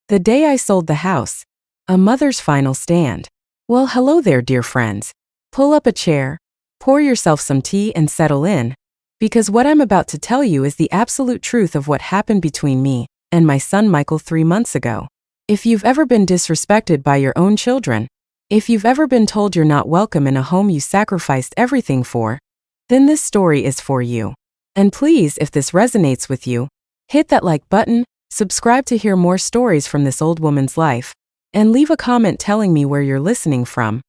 The day I sold the house. A mother's final stand. Well, hello there, dear friends. Pull up a chair, pour yourself some tea and settle in, because what I'm about to tell you is the absolute truth of what happened between me and my son Michael 3 months ago. If you've ever been disrespected by your own children, if you've ever been told you're not welcome in a home you sacrificed everything for, then this story is for you. And please, if this resonates with you, hit that like button, subscribe to hear more stories from this old woman's life, and leave a comment telling me where you're listening from.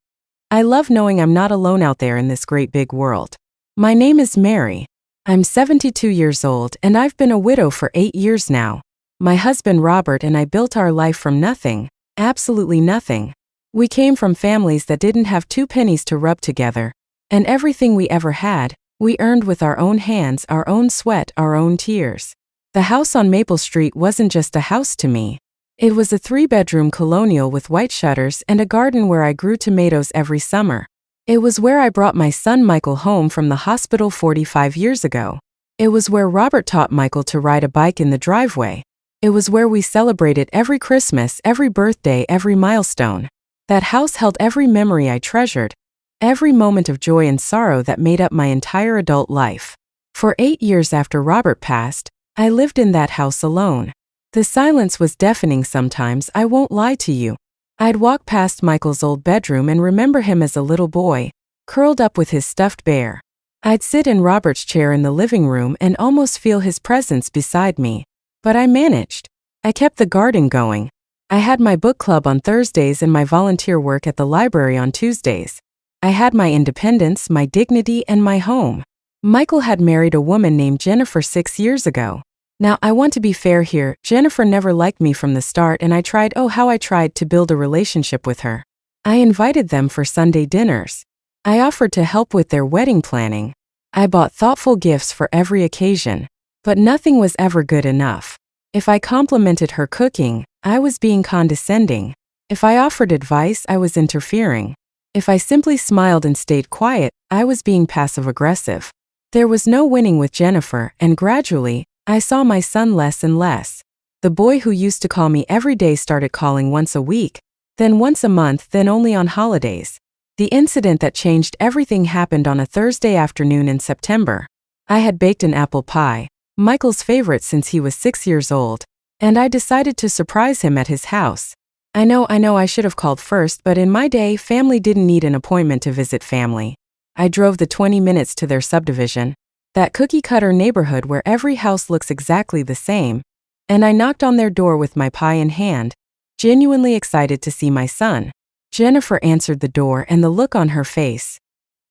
I love knowing I'm not alone out there in this great big world. My name is Mary. I'm 72 years old and I've been a widow for 8 years now. My husband Robert and I built our life from nothing, absolutely nothing. We came from families that didn't have 2 pennies to rub together, and everything we ever had, we earned with our own hands, our own sweat, our own tears. The house on Maple Street wasn't just a house to me. It was a 3-bedroom colonial with white shutters and a garden where I grew tomatoes every summer. It was where I brought my son Michael home from the hospital 45 years ago. It was where Robert taught Michael to ride a bike in the driveway. It was where we celebrated every Christmas, every birthday, every milestone. That house held every memory I treasured, every moment of joy and sorrow that made up my entire adult life. For 8 years after Robert passed, I lived in that house alone. The silence was deafening sometimes, I won't lie to you. I'd walk past Michael's old bedroom and remember him as a little boy, curled up with his stuffed bear. I'd sit in Robert's chair in the living room and almost feel his presence beside me. But I managed. I kept the garden going. I had my book club on Thursdays and my volunteer work at the library on Tuesdays. I had my independence, my dignity, and my home. Michael had married a woman named Jennifer 6 years ago. Now, I want to be fair here, Jennifer never liked me from the start and I tried to build a relationship with her. I invited them for Sunday dinners. I offered to help with their wedding planning. I bought thoughtful gifts for every occasion. But nothing was ever good enough. If I complimented her cooking, I was being condescending. If I offered advice, I was interfering. If I simply smiled and stayed quiet, I was being passive-aggressive. There was no winning with Jennifer, and gradually, I saw my son less and less. The boy who used to call me every day started calling once a week, then once a month, then only on holidays. The incident that changed everything happened on a Thursday afternoon in September. I had baked an apple pie, Michael's favorite since he was 6 years old, and I decided to surprise him at his house. I know I should have called first, but in my day, family didn't need an appointment to visit family. I drove the 20 minutes to their subdivision, that cookie-cutter neighborhood where every house looks exactly the same, and I knocked on their door with my pie in hand, genuinely excited to see my son. Jennifer answered the door and the look on her face.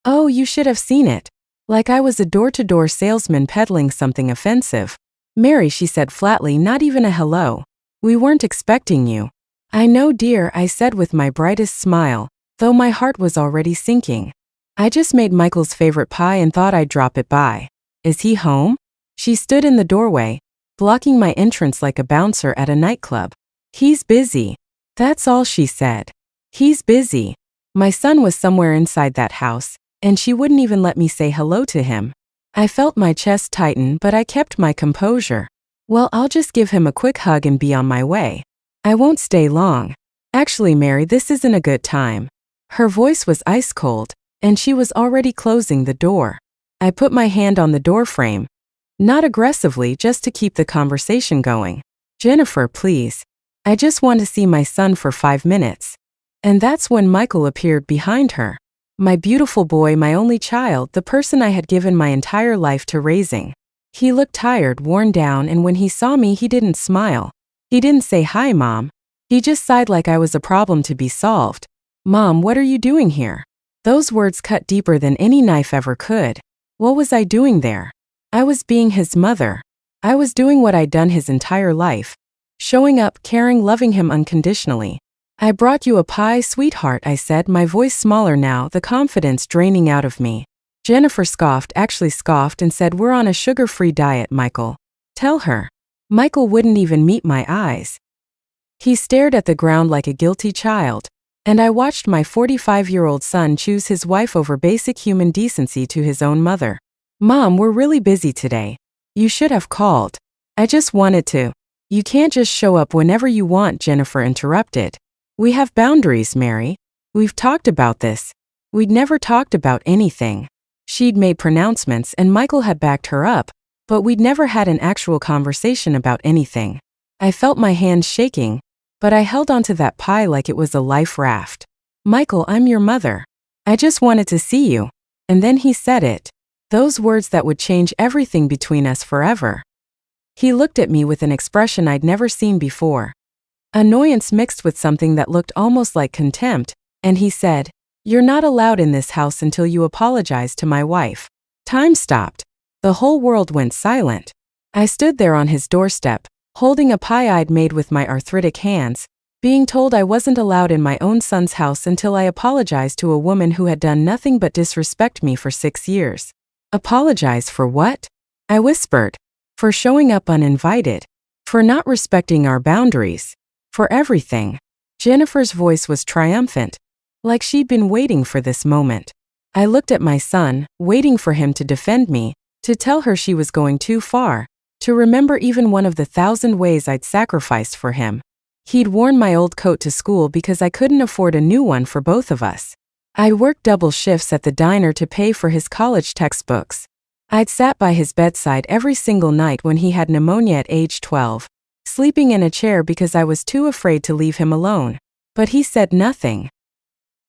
Oh, you should have seen it. Like I was a door-to-door salesman peddling something offensive. Mary, she said flatly, not even a hello. We weren't expecting you. I know, dear, I said with my brightest smile, though my heart was already sinking. I just made Michael's favorite pie and thought I'd drop it by. Is he home? She stood in the doorway, blocking my entrance like a bouncer at a nightclub. He's busy. That's all she said. He's busy. My son was somewhere inside that house, and she wouldn't even let me say hello to him. I felt my chest tighten, but I kept my composure. Well, I'll just give him a quick hug and be on my way. I won't stay long. Actually, Mary, this isn't a good time. Her voice was ice cold, and she was already closing the door. I put my hand on the door frame. Not aggressively, just to keep the conversation going. Jennifer, please. I just want to see my son for 5 minutes. And that's when Michael appeared behind her. My beautiful boy, my only child, the person I had given my entire life to raising. He looked tired, worn down, and when he saw me, he didn't smile. He didn't say, "Hi, Mom." He just sighed like I was a problem to be solved. "Mom, what are you doing here?" Those words cut deeper than any knife ever could. What was I doing there? I was being his mother. I was doing what I'd done his entire life. Showing up, caring, loving him unconditionally. I brought you a pie, sweetheart, I said, my voice smaller now, the confidence draining out of me. Jennifer scoffed, and said, "We're on a sugar-free diet, Michael. Tell her." Michael wouldn't even meet my eyes. He stared at the ground like a guilty child. And I watched my 45-year-old son choose his wife over basic human decency to his own mother. "Mom, we're really busy today. You should have called." I just wanted to. You can't just show up whenever you want, Jennifer interrupted. We have boundaries, Mary. We've talked about this. We'd never talked about anything. She'd made pronouncements and Michael had backed her up, but we'd never had an actual conversation about anything. I felt my hands shaking, but I held onto that pie like it was a life raft. Michael, I'm your mother. I just wanted to see you. And then he said it. Those words that would change everything between us forever. He looked at me with an expression I'd never seen before. Annoyance mixed with something that looked almost like contempt, and he said, "You're not allowed in this house until you apologize to my wife." Time stopped. The whole world went silent. I stood there on his doorstep, holding a pie I'd made with my arthritic hands, being told I wasn't allowed in my own son's house until I apologized to a woman who had done nothing but disrespect me for 6 years. Apologize for what? I whispered. For showing up uninvited. For not respecting our boundaries. For everything. Jennifer's voice was triumphant, like she'd been waiting for this moment. I looked at my son, waiting for him to defend me, to tell her she was going too far, to remember even one of the 1,000 ways I'd sacrificed for him. He'd worn my old coat to school because I couldn't afford a new one for both of us. I'd worked double shifts at the diner to pay for his college textbooks. I'd sat by his bedside every single night when he had pneumonia at age 12, sleeping in a chair because I was too afraid to leave him alone. But he said nothing.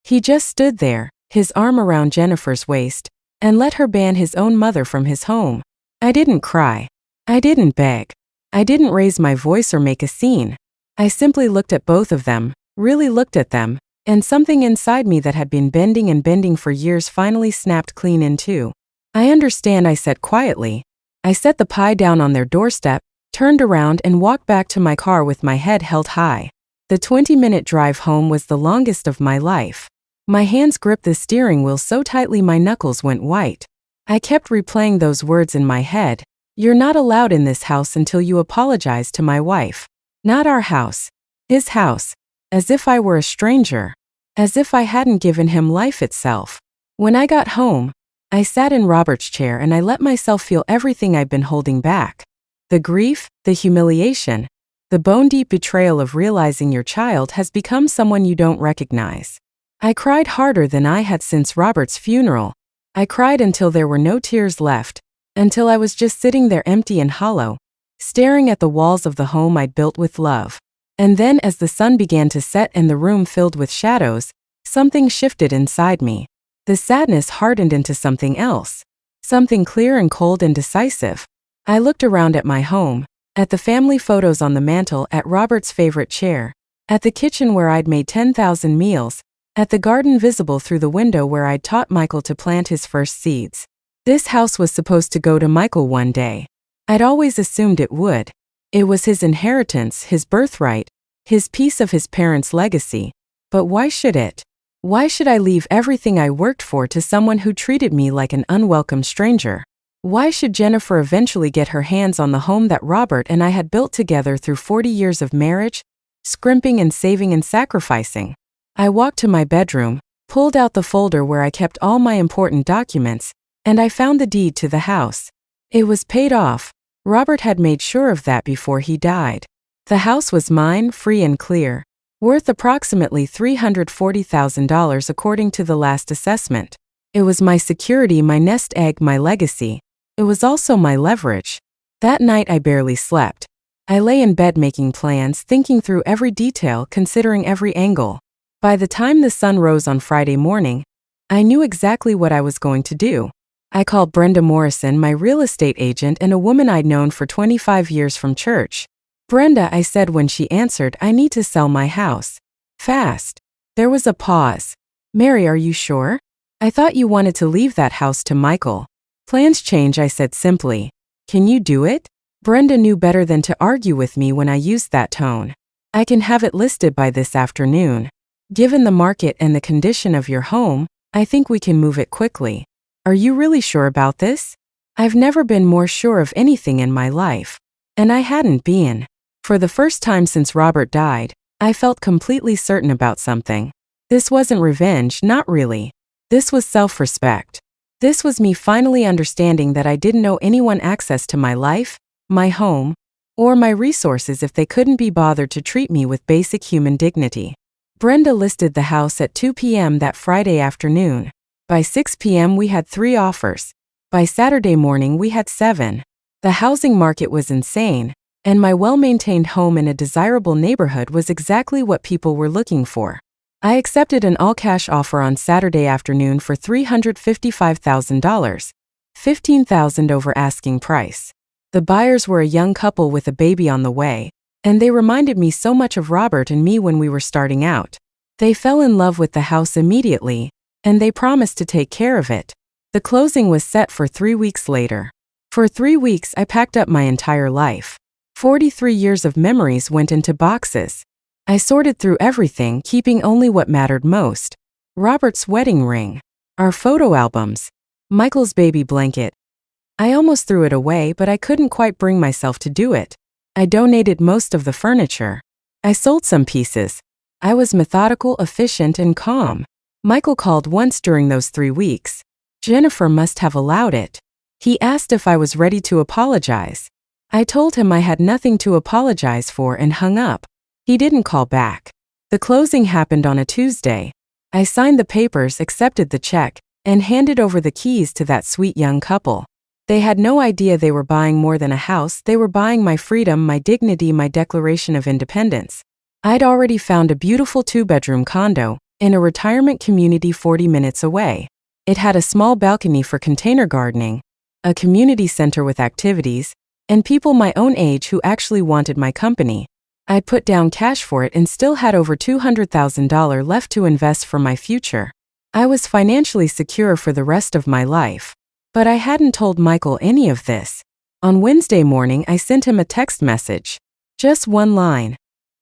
He just stood there, his arm around Jennifer's waist, and let her ban his own mother from his home. I didn't cry. I didn't beg. I didn't raise my voice or make a scene. I simply looked at both of them, really looked at them, and something inside me that had been bending and bending for years finally snapped clean in two. I understand, I said quietly. I set the pie down on their doorstep, turned around and walked back to my car with my head held high. The 20-minute drive home was the longest of my life. My hands gripped the steering wheel so tightly my knuckles went white. I kept replaying those words in my head. You're not allowed in this house until you apologize to my wife. Not our house. His house. As if I were a stranger. As if I hadn't given him life itself. When I got home, I sat in Robert's chair and I let myself feel everything I'd been holding back. The grief, the humiliation, the bone-deep betrayal of realizing your child has become someone you don't recognize. I cried harder than I had since Robert's funeral. I cried until there were no tears left, until I was just sitting there empty and hollow, staring at the walls of the home I'd built with love. And then as the sun began to set and the room filled with shadows, something shifted inside me. The sadness hardened into something else. Something clear and cold and decisive. I looked around at my home, at the family photos on the mantle, at Robert's favorite chair, at the kitchen where I'd made 10,000 meals, at the garden visible through the window where I'd taught Michael to plant his first seeds. This house was supposed to go to Michael one day. I'd always assumed it would. It was his inheritance, his birthright, his piece of his parents' legacy. But why should it? Why should I leave everything I worked for to someone who treated me like an unwelcome stranger? Why should Jennifer eventually get her hands on the home that Robert and I had built together through 40 years of marriage, scrimping and saving and sacrificing? I walked to my bedroom, pulled out the folder where I kept all my important documents, and I found the deed to the house. It was paid off. Robert had made sure of that before he died. The house was mine, free and clear. Worth approximately $340,000 according to the last assessment. It was my security, my nest egg, my legacy. It was also my leverage. That night I barely slept. I lay in bed making plans, thinking through every detail, considering every angle. By the time the sun rose on Friday morning, I knew exactly what I was going to do. I called Brenda Morrison, my real estate agent and a woman I'd known for 25 years from church. Brenda, I said when she answered, I need to sell my house. Fast. There was a pause. Mary, are you sure? I thought you wanted to leave that house to Michael. Plans change, I said simply. Can you do it? Brenda knew better than to argue with me when I used that tone. I can have it listed by this afternoon. Given the market and the condition of your home, I think we can move it quickly. Are you really sure about this? I've never been more sure of anything in my life. And I hadn't been. For the first time since Robert died, I felt completely certain about something. This wasn't revenge, not really. This was self-respect. This was me finally understanding that I didn't owe anyone access to my life, my home, or my resources if they couldn't be bothered to treat me with basic human dignity. Brenda listed the house at 2 p.m. that Friday afternoon. By 6 p.m. we had 3 offers. By Saturday morning we had 7. The housing market was insane, and my well-maintained home in a desirable neighborhood was exactly what people were looking for. I accepted an all-cash offer on Saturday afternoon for $355,000, $15,000 over asking price. The buyers were a young couple with a baby on the way, and they reminded me so much of Robert and me when we were starting out. They fell in love with the house immediately, and they promised to take care of it. The closing was set for 3 weeks later. For 3 weeks I packed up my entire life. 43 years of memories went into boxes. I sorted through everything, keeping only what mattered most. Robert's wedding ring, our photo albums, Michael's baby blanket. I almost threw it away, but I couldn't quite bring myself to do it. I donated most of the furniture. I sold some pieces. I was methodical, efficient, and calm. Michael called once during those 3 weeks. Jennifer must have allowed it. He asked if I was ready to apologize. I told him I had nothing to apologize for and hung up. He didn't call back. The closing happened on a Tuesday. I signed the papers, accepted the check, and handed over the keys to that sweet young couple. They had no idea they were buying more than a house. They were buying my freedom, my dignity, my declaration of independence. I'd already found a beautiful 2-bedroom condo in a retirement community 40 minutes away. It had a small balcony for container gardening, a community center with activities, and people my own age who actually wanted my company. I'd put down cash for it and still had over $200,000 left to invest for my future. I was financially secure for the rest of my life. But I hadn't told Michael any of this. On Wednesday morning, I sent him a text message. Just one line.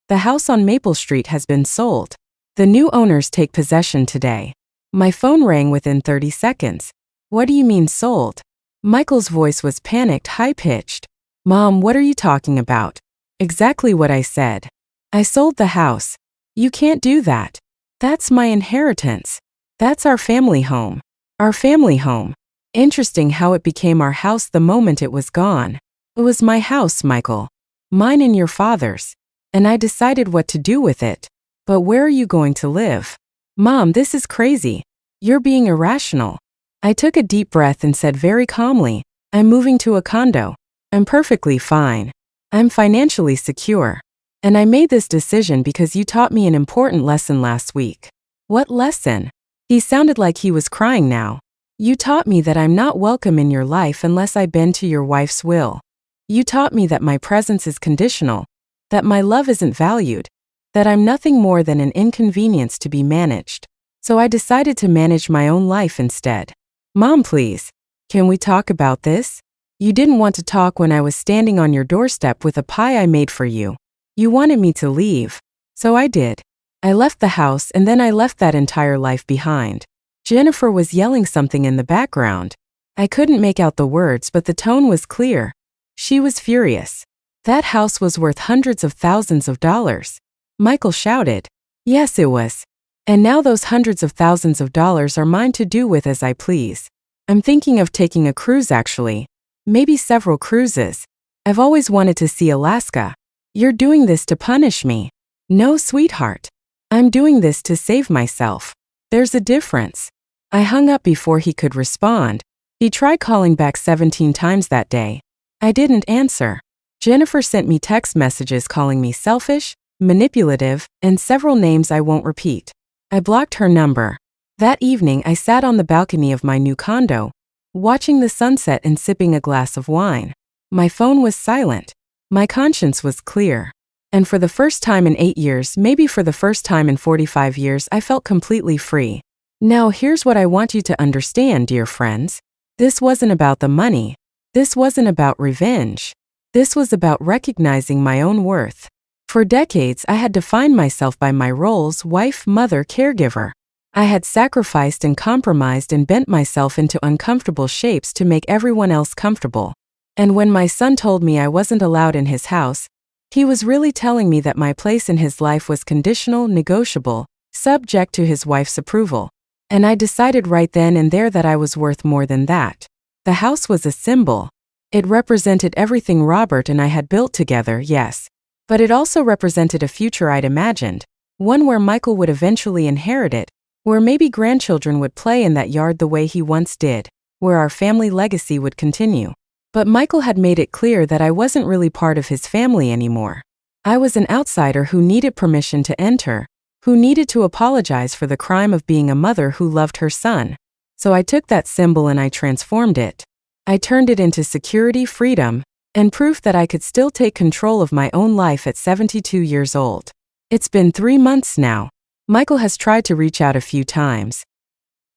The house on Maple Street has been sold. The new owners take possession today. My phone rang within 30 seconds. What do you mean sold? Michael's voice was panicked, high-pitched. Mom, what are you talking about? Exactly what I said. I sold the house. You can't do that. That's my inheritance. That's our family home. Our family home. Interesting how it became our house the moment it was gone. It was my house, Michael. Mine and your father's. And I decided what to do with it. But where are you going to live? Mom, this is crazy. You're being irrational. I took a deep breath and said very calmly, I'm moving to a condo. I'm perfectly fine. I'm financially secure. And I made this decision because you taught me an important lesson last week. What lesson? He sounded like he was crying now. You taught me that I'm not welcome in your life unless I bend to your wife's will. You taught me that my presence is conditional, that my love isn't valued, that I'm nothing more than an inconvenience to be managed. So I decided to manage my own life instead. Mom, please, can we talk about this? You didn't want to talk when I was standing on your doorstep with a pie I made for you. You wanted me to leave. So I did. I left the house and then I left that entire life behind. Jennifer was yelling something in the background. I couldn't make out the words, but the tone was clear. She was furious. That house was worth hundreds of thousands of dollars. Michael shouted. Yes, it was. And now those hundreds of thousands of dollars are mine to do with as I please. I'm thinking of taking a cruise actually. Maybe several cruises. I've always wanted to see Alaska. You're doing this to punish me. No, sweetheart. I'm doing this to save myself. There's a difference. I hung up before he could respond. He tried calling back 17 times that day. I didn't answer. Jennifer sent me text messages calling me selfish, manipulative, and several names I won't repeat. I blocked her number. That evening I sat on the balcony of my new condo, watching the sunset and sipping a glass of wine. My phone was silent. My conscience was clear. And for the first time in 8 years, maybe for the first time in 45 years, I felt completely free. Now here's what I want you to understand, dear friends. This wasn't about the money. This wasn't about revenge. This was about recognizing my own worth. For decades, I had defined myself by my roles: wife, mother, caregiver. I had sacrificed and compromised and bent myself into uncomfortable shapes to make everyone else comfortable. And when my son told me I wasn't allowed in his house, he was really telling me that my place in his life was conditional, negotiable, subject to his wife's approval. And I decided right then and there that I was worth more than that. The house was a symbol. It represented everything Robert and I had built together, yes. But it also represented a future I'd imagined, one where Michael would eventually inherit it, where maybe grandchildren would play in that yard the way he once did, where our family legacy would continue. But Michael had made it clear that I wasn't really part of his family anymore. I was an outsider who needed permission to enter, who needed to apologize for the crime of being a mother who loved her son. So I took that symbol and I transformed it. I turned it into security, freedom, and proof that I could still take control of my own life at 72 years old. It's been 3 months now. Michael has tried to reach out a few times.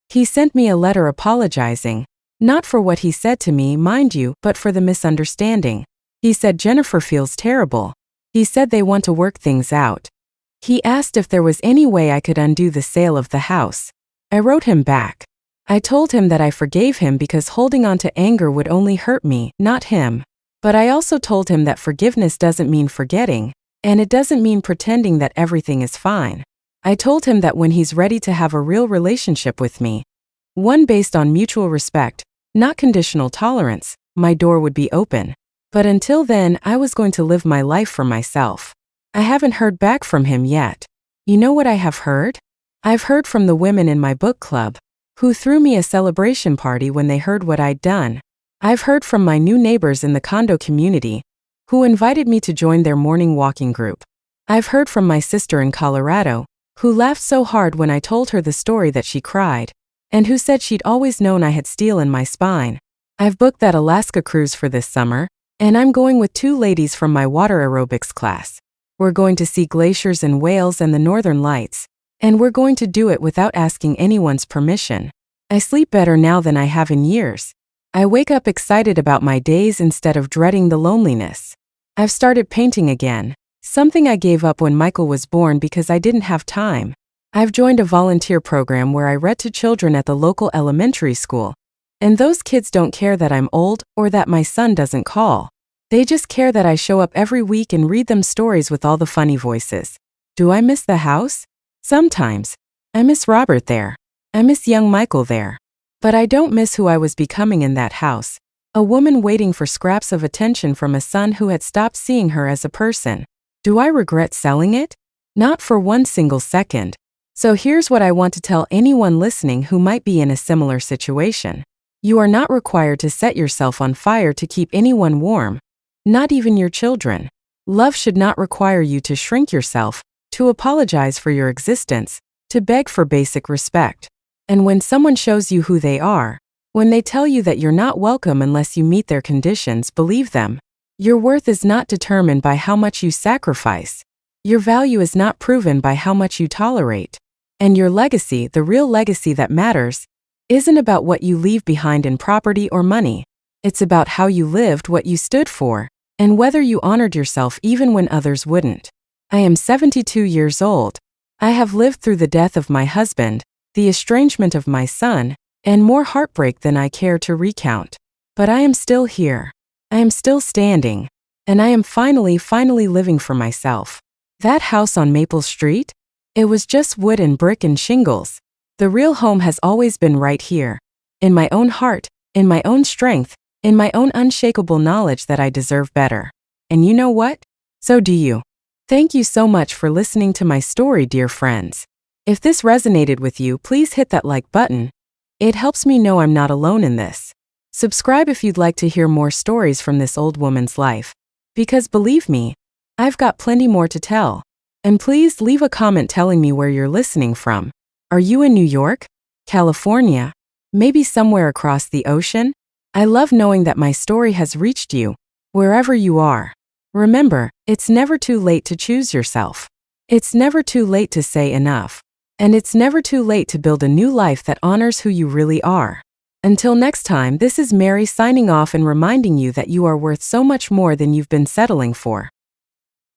He sent me a letter apologizing, not for what he said to me, mind you, but for the misunderstanding. He said Jennifer feels terrible. He said they want to work things out. He asked if there was any way I could undo the sale of the house. I wrote him back. I told him that I forgave him because holding on to anger would only hurt me, not him. But I also told him that forgiveness doesn't mean forgetting, and it doesn't mean pretending that everything is fine. I told him that when he's ready to have a real relationship with me, one based on mutual respect, not conditional tolerance, my door would be open. But until then, I was going to live my life for myself. I haven't heard back from him yet. You know what I have heard? I've heard from the women in my book club, who threw me a celebration party when they heard what I'd done. I've heard from my new neighbors in the condo community, who invited me to join their morning walking group. I've heard from my sister in Colorado, who laughed so hard when I told her the story that she cried, and who said she'd always known I had steel in my spine. I've booked that Alaska cruise for this summer, and I'm going with 2 ladies from my water aerobics class. We're going to see glaciers and whales and the northern lights, and we're going to do it without asking anyone's permission. I sleep better now than I have in years. I wake up excited about my days instead of dreading the loneliness. I've started painting again, something I gave up when Michael was born because I didn't have time. I've joined a volunteer program where I read to children at the local elementary school. And those kids don't care that I'm old or that my son doesn't call. They just care that I show up every week and read them stories with all the funny voices. Do I miss the house? Sometimes. I miss Robert there. I miss young Michael there. But I don't miss who I was becoming in that house. A woman waiting for scraps of attention from a son who had stopped seeing her as a person. Do I regret selling it? Not for one single second. So here's what I want to tell anyone listening who might be in a similar situation. You are not required to set yourself on fire to keep anyone warm, not even your children. Love should not require you to shrink yourself, to apologize for your existence, to beg for basic respect. And when someone shows you who they are, when they tell you that you're not welcome unless you meet their conditions, believe them. Your worth is not determined by how much you sacrifice. Your value is not proven by how much you tolerate. And your legacy, the real legacy that matters, isn't about what you leave behind in property or money. It's about how you lived, what you stood for, and whether you honored yourself even when others wouldn't. I am 72 years old. I have lived through the death of my husband, the estrangement of my son, and more heartbreak than I care to recount. But I am still here. I am still standing. And I am finally living for myself. That house on Maple Street? It was just wood and brick and shingles. The real home has always been right here. In my own heart, in my own strength, in my own unshakable knowledge that I deserve better. And you know what? So do you. Thank you so much for listening to my story, dear friends. If this resonated with you, please hit that like button. It helps me know I'm not alone in this. Subscribe if you'd like to hear more stories from this old woman's life. Because believe me, I've got plenty more to tell. And please leave a comment telling me where you're listening from. Are you in New York? California? Maybe somewhere across the ocean? I love knowing that my story has reached you, wherever you are. Remember, it's never too late to choose yourself. It's never too late to say enough. And it's never too late to build a new life that honors who you really are. Until next time, this is Mary signing off and reminding you that you are worth so much more than you've been settling for.